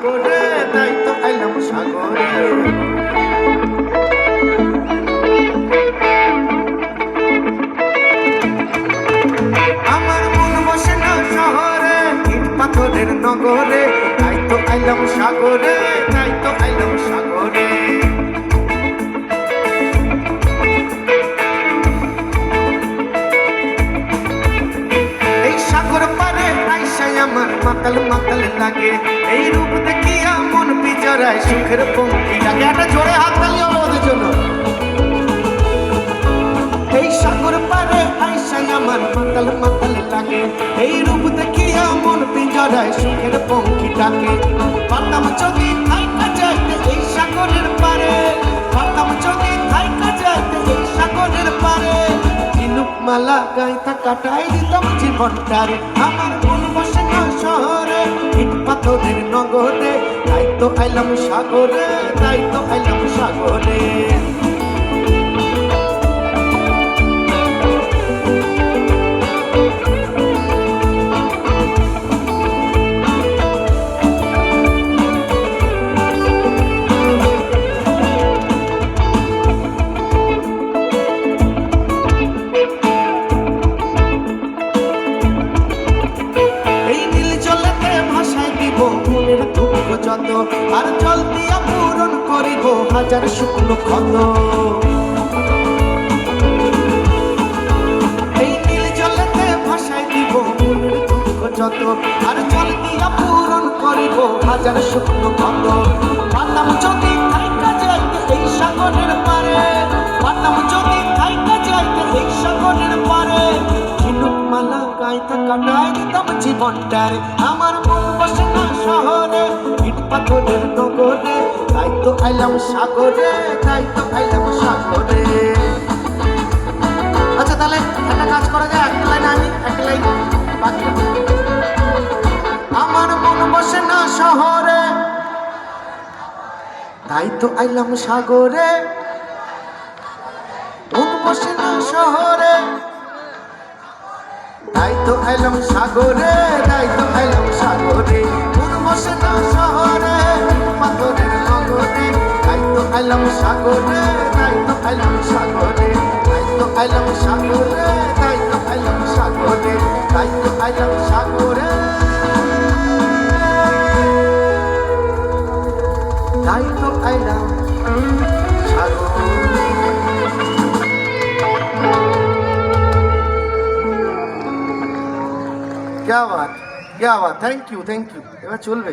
করে তাই তো আইলাম সাগরে। আমার মন বসে না শহরে, ইট পাথরের নগরে, তাই তো আইলাম সাগরে, তাই তো আইলাম সাগরে। এই সাগর পারে আইসাই আমার মাতাল মাতাল লাগে, এই রূপ দেখিয়া মন পিজরায় সুখের পঙ্খী ডাকে। একটা জোরে হাত তালি হবে ওদের জন্য। এই সাগর পারে আইসাই আমার মাতাল মাতাল লাগে, এই রূপ দেখিয়া মন পিজরায় সুখের পঙ্খী ডাকে। পাতাম যদি থাইকা যাইতে এই সাগরের পারে, পাতাম যদি থাইকা যাইতে এই সাগরের পারে, ঝিনুক মালা গাইতা কাটাই দিতাম জীবনটারে। আমার মন বসে না শহরে, ইট পাথরের নগরে, তাই তো আইলাম সাগরে, তাই তো আইলাম সাগরে। মনের দুঃখ যত, আর জল দিয়া পূরণ করিব হাজার শুকনো ক্ষত। এই নীল জলেতে ভাসাই দিব মনের দুঃখ যত, আর জল দিয়া পূরণ করিব হাজার শুকনো ক্ষত। পাতাম যদি থাইকা যাইতে এই সাগরের পারে, পাতাম যদি থাইকা যাইতে এই সাগরের পারে, ঝিনুক মালা গাইতা কাটাই দিতাম জীবনটারে। আমার মন বসে না শহরে, ইট পাথরের নগরে, তাই তো আইলাম সাগরে, তাই তো আইলাম সাগরে। আচ্ছা তাহলে একটা কাজ করা যায়, একটা লাইন আমি একটা লাইন বাকি। আমার মন বসে না শহরে, তাই তো আইলাম সাগরে। মন বসে না শহরে, তাই তো আইলাম সাগরে, তাই তো আইলাম সাগরে। মন বসে না শহরে, পাথরের নগরে, তাই তো আইলাম সাগরে, তাই তো আইলাম সাগরে, তাই তো আইলাম সাগরে, তাই তো আইলাম সাগরে, তাই তো আইলাম সাগরে, তাই তো আইলাম সাগরে। क्या बात, क्या बात, थैंक यू, थैंक यू। এবার চলবে।